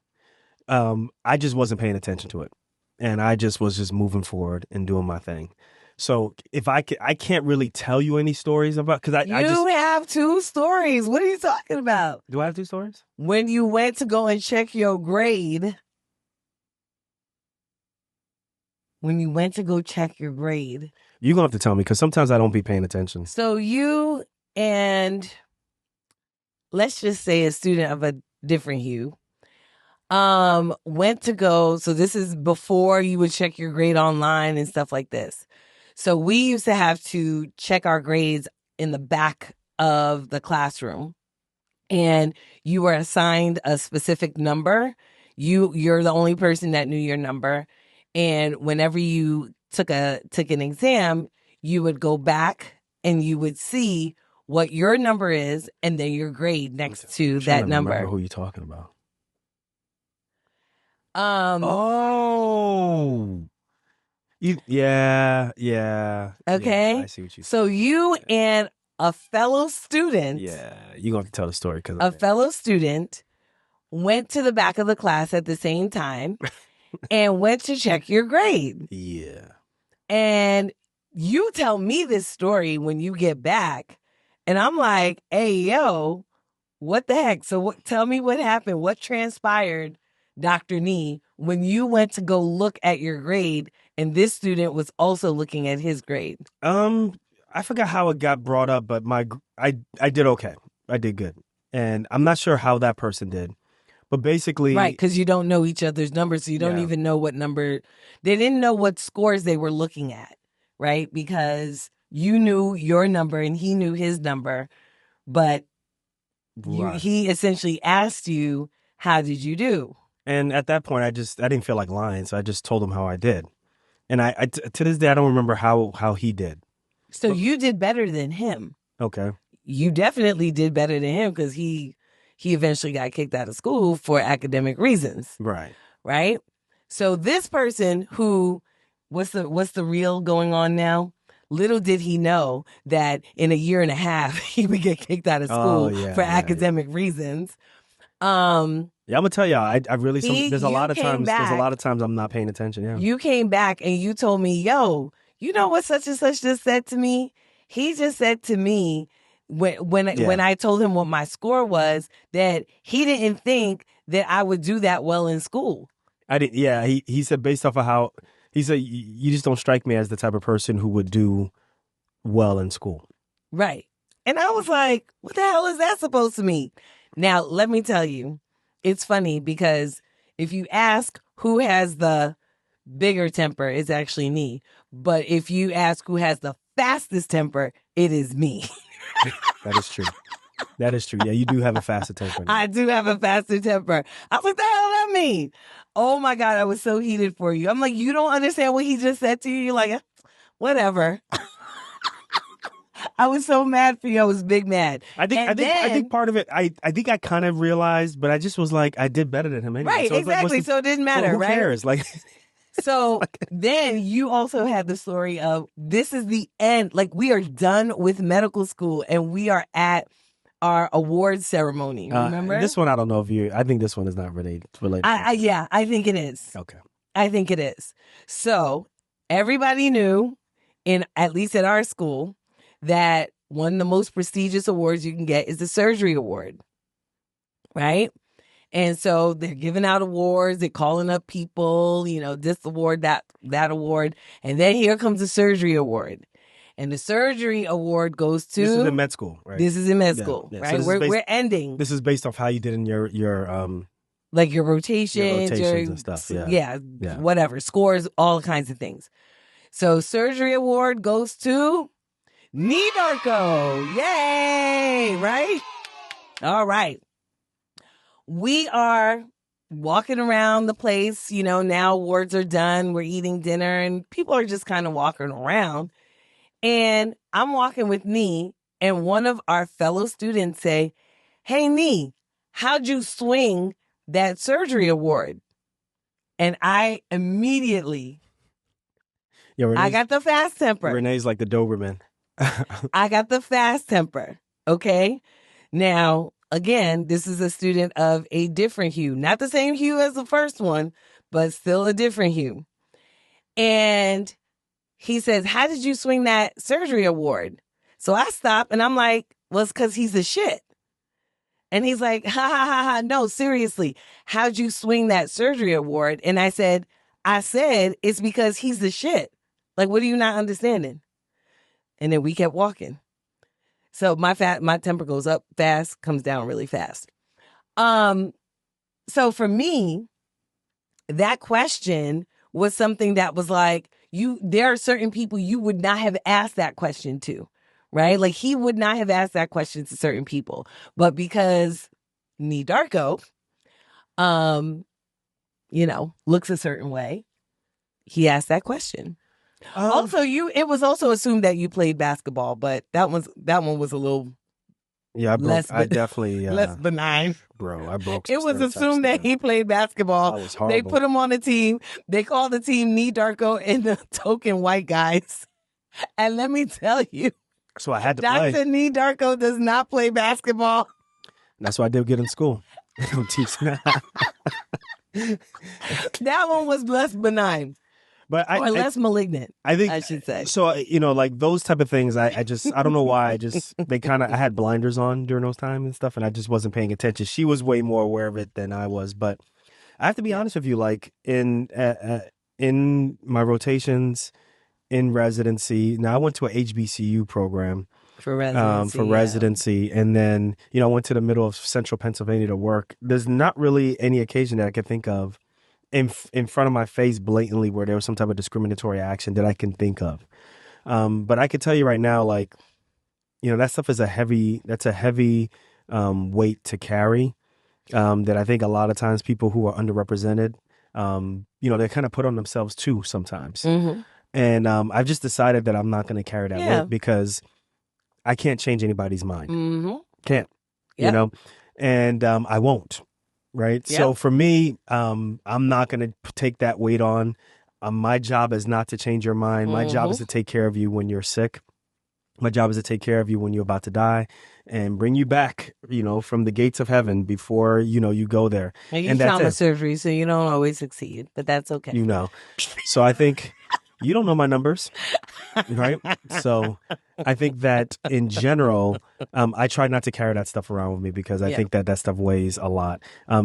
I just wasn't paying attention to it. And I just was moving forward and doing my thing. So if I can't really tell you any stories about, because I just have 2 stories. What are you talking about? Do I have 2 stories? When you went to go and check your grade. When you went to go check your grade. You're going to have to tell me because sometimes I don't be paying attention. So you and let's just say a student of a different hue went to go. So this is before you would check your grade online and stuff like this. So we used to have to check our grades in the back of the classroom, and you were assigned a specific number. You're the only person that knew your number. And whenever you took an exam, you would go back and you would see what your number is and then your grade next to that number. Remember who you're talking about? Yeah. Okay. Yeah, I see what you. So you and a fellow student. Yeah, you're gonna have to tell the story because a fellow student went to the back of the class at the same time and went to check your grade. Yeah. And you tell me this story when you get back, and I'm like, "Hey, yo, what the heck?" So tell me what happened. What transpired, Dr. Nee, when you went to go look at your grade and this student was also looking at his grade? I forgot how it got brought up, but I did okay. I did good. And I'm not sure how that person did. But basically... Right, because you don't know each other's numbers, so you don't even know what number... They didn't know what scores they were looking at, right? Because you knew your number and he knew his number, but he essentially asked you, how did you do? And at that point, I didn't feel like lying, so I just told him how I did. And I to this day, I don't remember how he did. So you did better than him. Okay. You definitely did better than him because he eventually got kicked out of school for academic reasons. Right. Right? So this person who, what's the real going on now? Little did he know that in a year and a half, he would get kicked out of school for academic reasons. Yeah, I'm gonna tell y'all. I really there's a lot of times I'm not paying attention. Yeah, you came back and you told me, "Yo, you know what such and such just said to me? He just said to me when I told him what my score was that he didn't think that I would do that well in school." I didn't. Yeah, he said based off of how he said you just don't strike me as the type of person who would do well in school. Right, and I was like, "What the hell is that supposed to mean?" Now, let me tell you. It's funny because if you ask who has the bigger temper, it's actually me. But if you ask who has the fastest temper, it is me. That is true. That is true. Yeah, you do have a faster temper. I do have a faster temper. I was like, the hell that mean? Oh my God, I was so heated for you. I'm like, you don't understand what he just said to you? You're like, whatever. I was so mad for you. I was big mad. I think part of it. I think I kind of realized, but I just was like, I did better than him anyway. Right, so exactly. So it didn't matter, who cares? Like, so then you also had the story of this is the end. Like we are done with medical school and we are at our award ceremony. Remember this one? I don't know if you. I think this one is not related. I think it is. Okay. I think it is. So everybody knew, at least at our school, that one of the most prestigious awards you can get is the surgery award, right? And so they're giving out awards, they're calling up people, this award, that award. And then here comes the surgery award. And the surgery award goes to... This is in med school, right? This is in med school, yeah. right? So we're ending. This is based off how you did in your like your rotations and stuff. Yeah, whatever. Scores, all kinds of things. So surgery award goes to Knee Darko. Yay! Right? All right. We are walking around the place. Now awards are done. We're eating dinner and people are just kind of walking around. And I'm walking with Nee, and one of our fellow students say, "Hey, Nee, how'd you swing that surgery award?" And I immediately, I got the fast temper. Renee's like the Doberman. I got the fast temper. Okay. Now, again, this is a student of a different hue, not the same hue as the first one, but still a different hue. And he says, "How did you swing that surgery award?" So I stop and I'm like, "Well, it's because he's the shit." And he's like, "Ha ha ha ha. No, seriously. How'd you swing that surgery award?" And I said, "It's because he's the shit. Like, what are you not understanding?" And then we kept walking. So my temper goes up fast, comes down really fast. So for me, that question was something that was like, there are certain people you would not have asked that question to, right? Like he would not have asked that question to certain people, but because Knee Darko, looks a certain way, he asked that question. It was also assumed that you played basketball, but that one was a little definitely less benign. Bro, I broke. It was assumed that he played basketball. That was horrible. They put him on the team. They called the team Knee Darko and the token white guys. And let me tell you, so I had to play. Dr. Knee Darko does not play basketball. That's what I did get in school. They don't teach me. That one was less benign. But less malignant, I think I should say. So, like those type of things, I don't know why. I had blinders on during those times and stuff, and I just wasn't paying attention. She was way more aware of it than I was. But I have to be honest with you, like in my rotations in residency, now I went to a HBCU program for residency. Residency. And then, I went to the middle of central Pennsylvania to work. There's not really any occasion that I can think of in front of my face blatantly where there was some type of discriminatory action that I can think of. But I can tell you right now, like, that stuff is a heavy weight to carry. That I think a lot of times people who are underrepresented, they kind of put on themselves too sometimes. Mm-hmm. And I've just decided that I'm not going to carry that weight because I can't change anybody's mind. Mm-hmm. Can't, and I won't. Right. Yep. So for me, I'm not going to take that weight on. My job is not to change your mind. My job is to take care of you when you're sick. My job is to take care of you when you're about to die and bring you back, from the gates of heaven before, you go there. And that's trauma surgery, so you don't always succeed, but that's okay. So I think you don't know my numbers, right? So I think that in general, I try not to carry that stuff around with me because I think that stuff weighs a lot.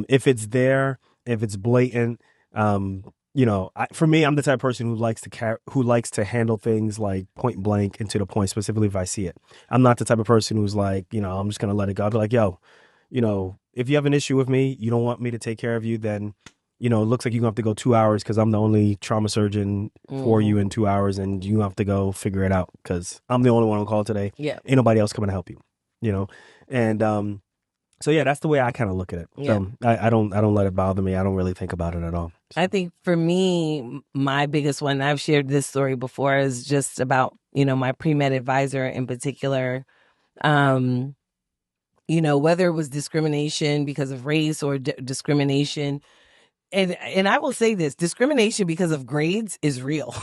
If it's there, if it's blatant, for me, I'm the type of person who likes to handle things like point blank and to the point, specifically if I see it. I'm not the type of person who's like, I'm just going to let it go. I'll be like, yo, if you have an issue with me, you don't want me to take care of you, then it looks like you're going to have to go 2 hours because I'm the only trauma surgeon for you in 2 hours and you have to go figure it out because I'm the only one on call today. Yeah. Ain't nobody else coming to help you, And so, yeah, that's the way I kind of look at it. Yeah. I don't let it bother me. I don't really think about it at all. So. I think for me, my biggest one, I've shared this story before, is just about, my pre-med advisor in particular. Whether it was discrimination because of race or discrimination. And I will say this, discrimination because of grades is real.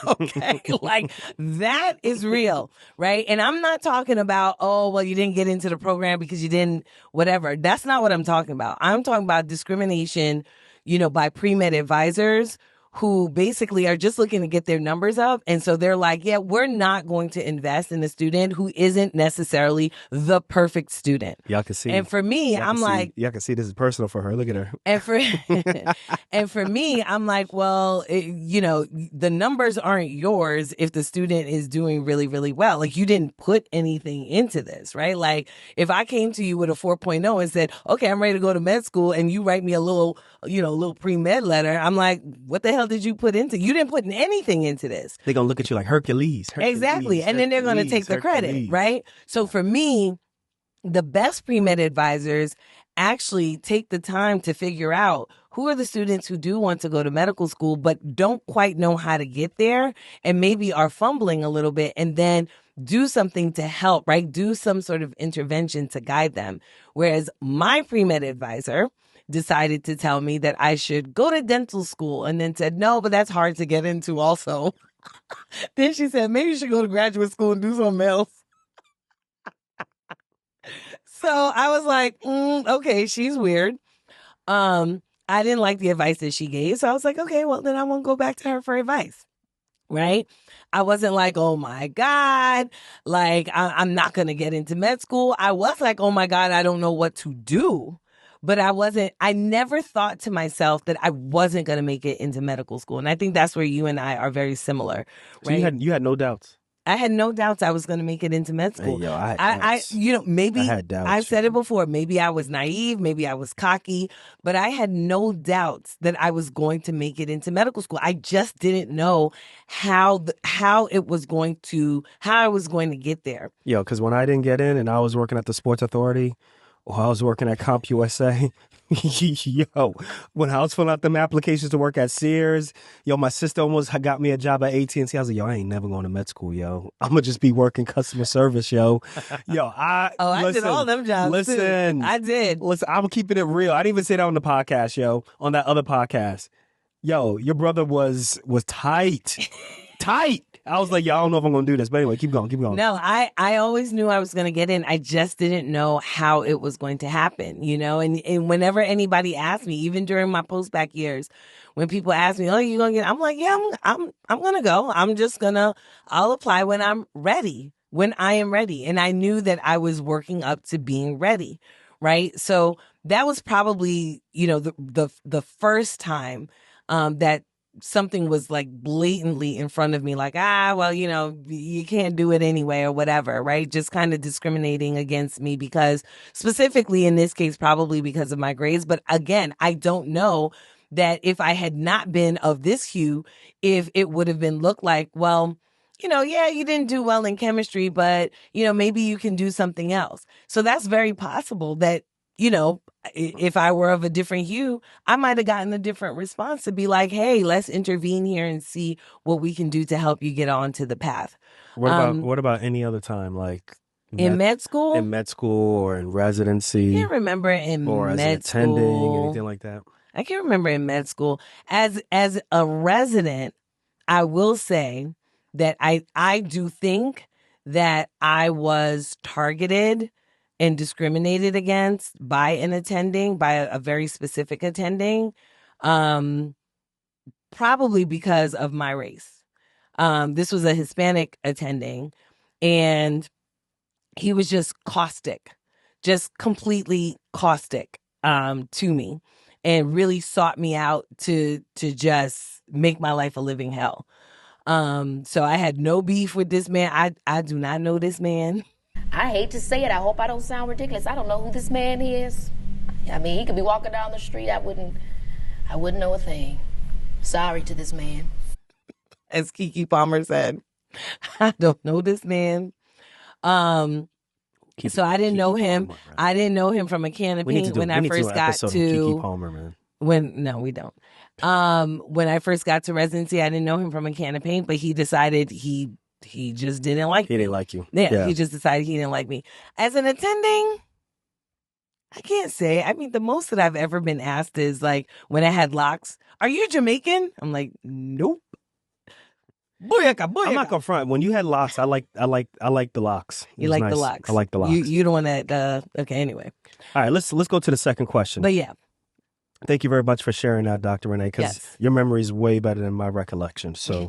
Okay. Like that is real. Right. And I'm not talking about, you didn't get into the program because you didn't, whatever. That's not what I'm talking about. I'm talking about discrimination, by pre-med advisors who basically are just looking to get their numbers up. And so they're like, yeah, we're not going to invest in a student who isn't necessarily the perfect student. Y'all can see. And for me, I'm like, y'all can see this is personal for her. Look at her. and for and for me, I'm like, well, the numbers aren't yours if the student is doing really, really well. Like, you didn't put anything into this, right? Like, if I came to you with a 4.0 and said, okay, I'm ready to go to med school, and you write me a little pre-med letter, I'm like, what the hell did you put into? You didn't put anything into this. They're going to look at you like Hercules. Exactly. And then they're going to take the credit, right? So for me, the best pre-med advisors actually take the time to figure out who are the students who do want to go to medical school but don't quite know how to get there and maybe are fumbling a little bit, and then do something to help, right? Do some sort of intervention to guide them. Whereas my pre-med advisor decided to tell me that I should go to dental school, and then said, no, but that's hard to get into also. Then she said, maybe you should go to graduate school and do something else. So I was like, okay, she's weird. I didn't like the advice that she gave. So I was like, okay, well, then I won't go back to her for advice. Right? I wasn't like, oh my God, like I'm not going to get into med school. I was like, oh my God, I don't know what to do. But I never thought to myself that I wasn't going to make it into medical school. And I think that's where you and I are very similar. Right? So you had no doubts. I had no doubts I was going to make it into med school. Hey, yo, I maybe had doubts. I've said it before. Maybe I was naive. Maybe I was cocky, but I had no doubts that I was going to make it into medical school. I just didn't know how I was going to get there. Yo, because when I didn't get in and I was working at the Sports Authority, or I was working at CompUSA, yo, when I was filling out them applications to work at Sears, yo, my sister almost got me a job at AT&T. I was like, yo, I ain't never going to med school, yo. I'm going to just be working customer service, yo. Yo, I did all them jobs, listen, too. I did. Listen, I'm keeping it real. I didn't even say that on the podcast, yo, on that other podcast. Yo, your brother was tight. Tight. I was like, yeah, I don't know if I'm going to do this. But anyway, keep going. No, I always knew I was going to get in. I just didn't know how it was going to happen, And whenever anybody asked me, even during my post-bac years, when people ask me, oh, you going to get, I'm like, yeah, I'm going to go. I'll apply when I'm ready, when I am ready. And I knew that I was working up to being ready, right? So that was probably, the first time that something was like blatantly in front of me, like, well, you can't do it anyway or whatever, right? Just kind of discriminating against me because specifically in this case, probably because of my grades. But again, I don't know that if I had not been of this hue, if it would have been looked like, well, yeah, you didn't do well in chemistry, but, maybe you can do something else. So that's very possible that, if I were of a different hue, I might have gotten a different response to be like, hey, let's intervene here and see what we can do to help you get onto the path. What about any other time, like in med school? In med school or in residency? I can't remember in or med as an attending, school. anything like that. I can't remember in med school. As a resident, I will say that I do think that I was targeted and discriminated against by an attending, by a very specific attending, probably because of my race. This was a Hispanic attending, and he was just caustic, just completely caustic to me, and really sought me out to just make my life a living hell. So I had no beef with this man. I do not know this man. I hate to say it. I hope I don't sound ridiculous. I don't know who this man is. I mean, he could be walking down the street. I wouldn't know a thing. Sorry to this man. As Keke Palmer said, I don't know this man. So I didn't know him. Palmer, right? I didn't know him from a can of paint when I first got to Keke Palmer, man. No, we don't. When I first got to residency, I didn't know him from a can of paint, but he decided he just didn't like me. He didn't like you. Yeah, he just decided he didn't like me. As an attending, I can't say. I mean, the most that I've ever been asked is like when I had locks, are you Jamaican? I'm like, nope. Booyaka, booyaka. I'm not gonna front. When you had locks, I like the locks. You like the locks. I like the locks. You the one that okay, anyway. All right, let's go to the second question. But yeah. Thank you very much for sharing that, Dr. Renee, because Yes. your memory is way better than my recollection. So,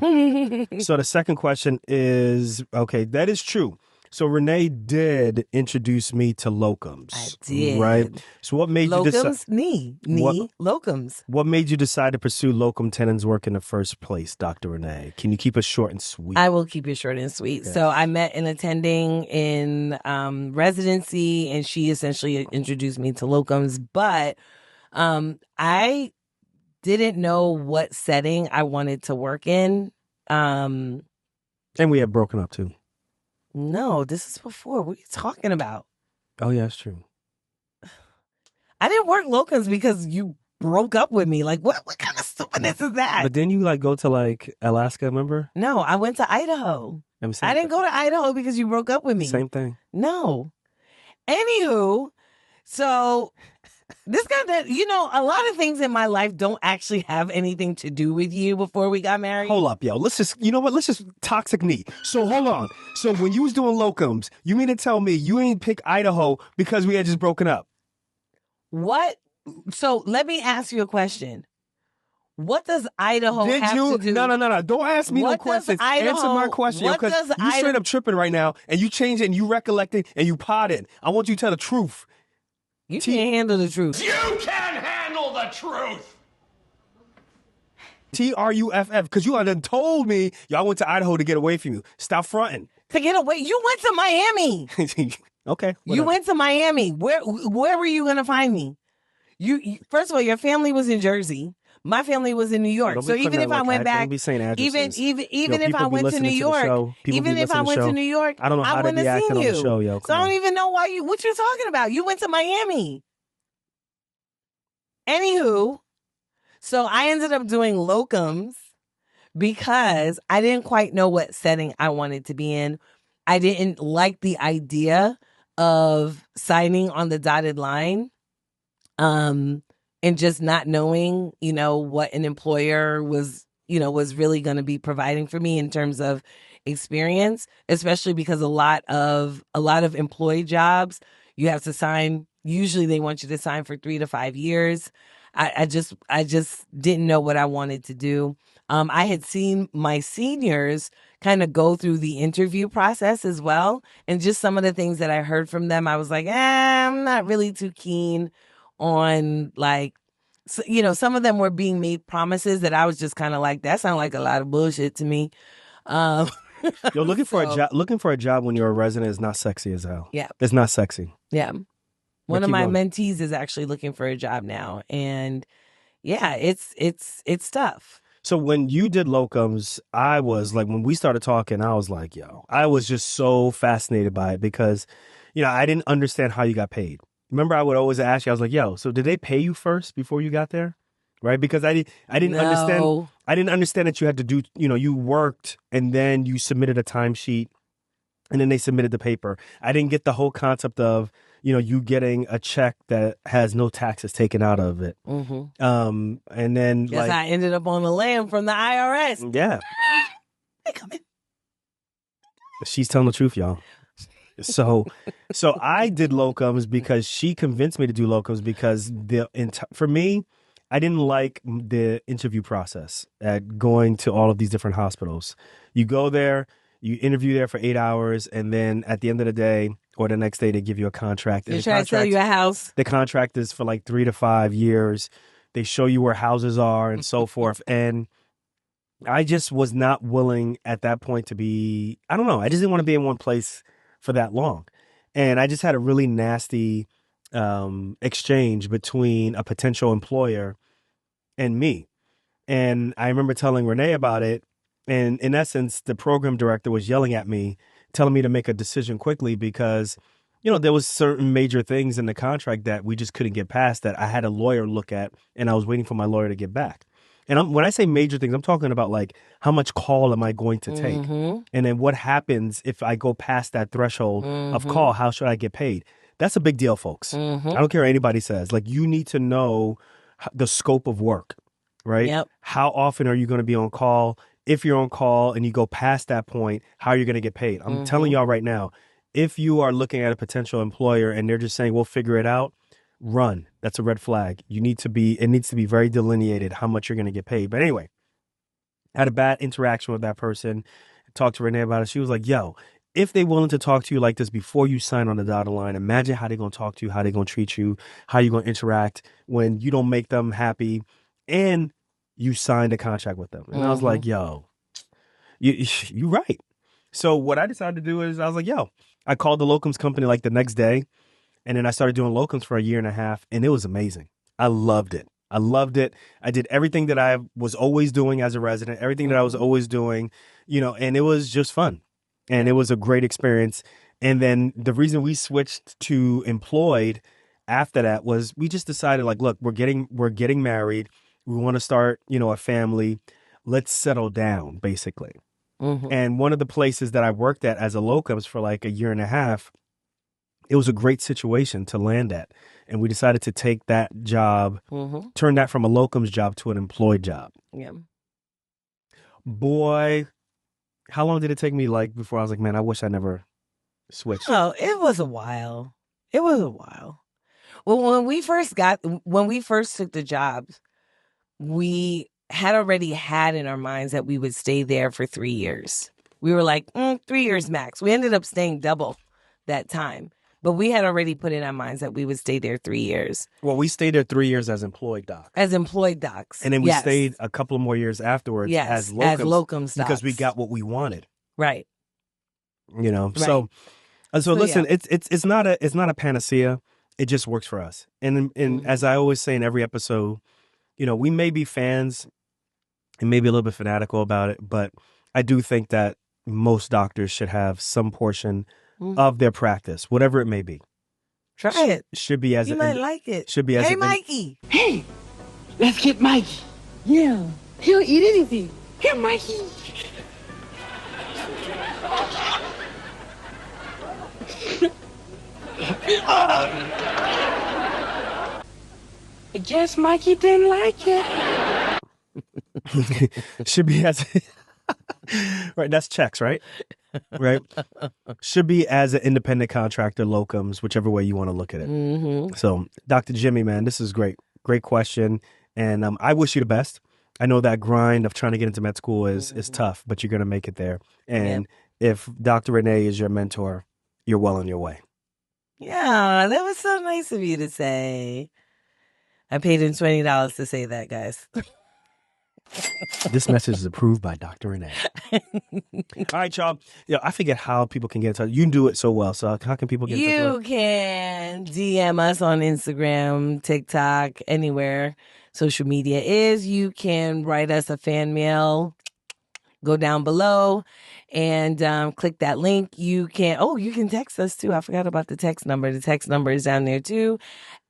so the second question is, okay, that is true. So Renee did introduce me to locums. I did. Right? So what made you decide? Locums, locums. What made you decide to pursue locum tenens work in the first place, Dr. Renee? Can you keep it short and sweet? I will keep it short and sweet. Okay. So I met an attending in residency, and she essentially introduced me to locums, but I didn't know what setting I wanted to work in. And we had broken up too. No, this is before. What are you talking about? Oh, yeah, that's true. I didn't work locums because you broke up with me. Like, what kind of stupidness is that? But then you like go to like Alaska, remember? No, I went to Idaho. I didn't go to Idaho because you broke up with me. Same thing. No. Anywho, so this guy that, a lot of things in my life don't actually have anything to do with you before we got married. Hold up, yo. Let's just toxic knee. So hold on. So when you was doing locums, you mean to tell me you ain't pick Idaho because we had just broken up? What? So let me ask you a question. What does Idaho have to do? No. Don't ask me no questions. Answer my question. Because you straight up tripping right now, and you changed it, and you recollected, and you potted. I want you to tell the truth. You can't handle the truth. You can handle the truth. TRUFF, because you done told me y'all went to Idaho to get away from you. Stop fronting. To get away? You went to Miami. Okay. Whatever. You went to Miami. Where were you going to find me? You first of all, your family was in Jersey. My family was in New York. So even if I went back, even if I went to New York, even if I went to New York, I don't know how to be acting on the show, yo. So I don't even know what you're talking about. You went to Miami. Anywho, so I ended up doing locums because I didn't quite know what setting I wanted to be in. I didn't like the idea of signing on the dotted line. And just not knowing, what an employer was really going to be providing for me in terms of experience, especially because a lot of employee jobs, you have to sign. Usually they want you to sign for 3 to 5 years. I just didn't know what I wanted to do. I had seen my seniors kind of go through the interview process as well. And just some of the things that I heard from them, I was like, I'm not really too keen on some of them were being made promises that I was just kind of like, that sounds like a lot of bullshit to me. Yo, looking for a job when you're a resident is not sexy as hell. Yeah. It's not sexy. Yeah. One of my mentees is actually looking for a job now. And yeah, it's tough. So when you did locums, I was like, when we started talking, I was like, yo, I was just so fascinated by it because, I didn't understand how you got paid. Remember, I would always ask you, I was like, yo, so did they pay you first before you got there? Right? Because I didn't understand. I didn't understand that you had to do, you worked and then you submitted a timesheet and then they submitted the paper. I didn't get the whole concept of, you getting a check that has no taxes taken out of it. Mm-hmm. And then guess I ended up on the lam from the IRS. Yeah. They coming. She's telling the truth, y'all. So I did locums because she convinced me to do locums because for me, I didn't like the interview process at going to all of these different hospitals. You go there, you interview there for 8 hours, and then at the end of the day or the next day, they give you a contract. They're trying to sell you a house. The contract is for like 3 to 5 years. They show you where houses are and so forth. And I just was not willing at that point to be, I don't know, I just didn't want to be in one place for that long. And I just had a really nasty exchange between a potential employer and me. And I remember telling Renee about it. And in essence, the program director was yelling at me, telling me to make a decision quickly because, there was certain major things in the contract that we just couldn't get past that I had a lawyer look at and I was waiting for my lawyer to get back. And when I say major things, I'm talking about like how much call am I going to take? Mm-hmm. And then what happens if I go past that threshold of call? How should I get paid? That's a big deal, folks. Mm-hmm. I don't care what anybody says. Like you need to know the scope of work, right? Yep. How often are you going to be on call? If you're on call and you go past that point, how are you going to get paid? I'm telling y'all right now, if you are looking at a potential employer and they're just saying, we'll figure it out, run. That's a red flag. It needs to be very delineated how much you're going to get paid. But anyway, I had a bad interaction with that person. Talked to Renee about it. She was like, yo, if they willing to talk to you like this before you sign on the dotted line, imagine how they're going to talk to you, how they're going to treat you, how you're going to interact when you don't make them happy and you signed a contract with them. And I was like, yo, you right. So what I decided to do is I was like, yo, I called the locums company like the next day. And then I started doing locums for a year and a half. And it was amazing. I loved it. I did everything that I was always doing as a resident, everything that I was always doing, and it was just fun. And it was a great experience. And then the reason we switched to employed after that was we just decided like, look, we're getting married. We want to start, a family. Let's settle down, basically. And one of the places that I worked at as a locums for like a year and a half, it was a great situation to land at. And we decided to take that job, turn that from a locums job to an employed job. Yeah. Boy, how long did it take me before I was like, man, I wish I never switched? Oh, it was a while. Well, when we first took the jobs, we had already had in our minds that we would stay there for 3 years. We were like, 3 years max. We ended up staying double that time. But we had already put in our minds that we would stay there 3 years. Well, we stayed there 3 years as employed docs. And then we stayed a couple of more years afterwards as locums because we got what we wanted. Right. Right. So listen, yeah. It's not a panacea. It just works for us. And as I always say in every episode, we may be fans and maybe a little bit fanatical about it, but I do think that most doctors should have some portion of their practice, whatever it may be. Try it. Should be as you might like it. Should be as hey, Mikey. Hey, let's get Mikey. Yeah, he'll eat anything. Here, Mikey. I guess Mikey didn't like it. Should be as right. That's checks, right? Right. Should be as an independent contractor, locums, whichever way you want to look at it. So, Dr. Jimmy, man, this is great. Great question. And I wish you the best. I know that grind of trying to get into med school is tough, but you're going to make it there. And if Dr. Renee is your mentor, you're well on your way. Yeah, that was so nice of you to say. I paid him $20 to say that, guys. This message is approved by Dr. Renee. All right, y'all. I forget how people can get in touch. You do it so well. So how can people get in touch? You can DM us on Instagram, TikTok, anywhere social media is. You can write us a fan mail. Go down below and click that link. You can text us too. I forgot about the text number. The text number is down there too.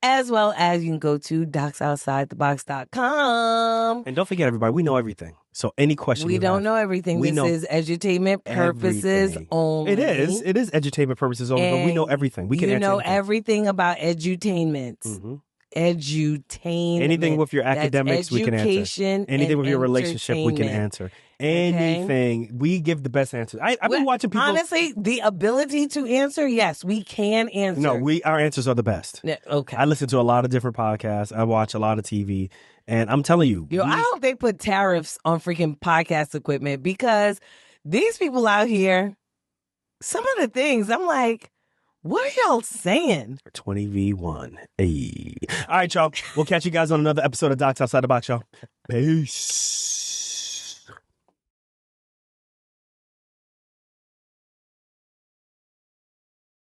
As well as you can go to docsoutsidethebox.com. And don't forget, everybody, we know everything. So any question we don't know everything. This is edutainment purposes only. It is edutainment purposes only, but we know everything. We can answer anything. Everything about edutainment. Edutainment. Anything with your academics, we can answer. Anything with your relationship, we can answer. Anything. Okay. We give the best answers. I've been watching people. Honestly, the ability to answer, yes, we can answer. No, our answers are the best. Yeah, okay. I listen to a lot of different podcasts. I watch a lot of TV. And I'm telling you. I hope they put tariffs on freaking podcast equipment because these people out here, some of the things, I'm like, what are y'all saying? 20v1. Hey. All right, y'all. We'll catch you guys on another episode of Docs Outside the Box, y'all. Peace.